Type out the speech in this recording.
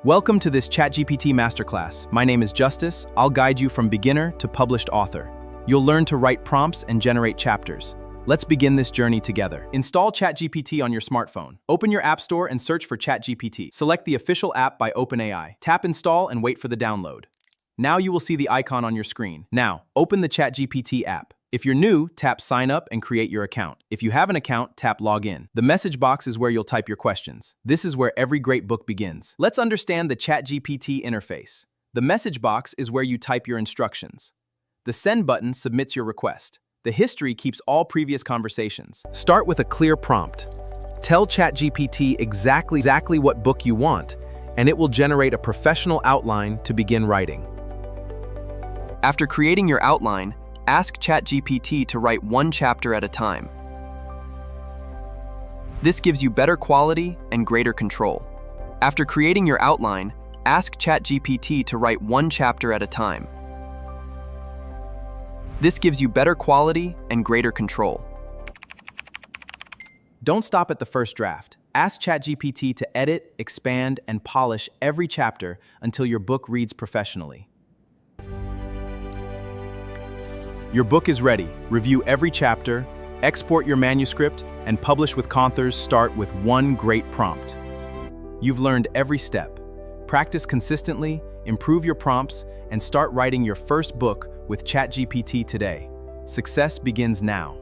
Welcome to this ChatGPT masterclass. My name is Justice. I'll guide you from beginner to published author. You'll learn to write prompts and generate chapters. Let's begin this journey together. Install ChatGPT on your smartphone. Open your app store and search for ChatGPT. Select the official app by OpenAI. Tap Install and wait for the download. Now you will see the icon on your screen. Now, open the ChatGPT app. If you're new, tap Sign Up and create your account. If you have an account, tap Log In. The message box is where you'll type your questions. This is where every great book begins. Let's understand the ChatGPT interface. The message box is where you type your instructions. The Send button submits your request. The history keeps all previous conversations. Start with a clear prompt. Tell ChatGPT exactly what book you want, and it will generate a professional outline to begin writing. After creating your outline, ask ChatGPT to write one chapter at a time. This gives you better quality and greater control. After creating your outline, ask ChatGPT to write one chapter at a time. This gives you better quality and greater control. Don't stop at the first draft. Ask ChatGPT to edit, expand, and polish every chapter until your book reads professionally. Your book is ready. Review every chapter, export your manuscript, and publish with authors. Start with one great prompt. You've learned every step. Practice consistently, improve your prompts, and start writing your first book with ChatGPT today. Success begins now.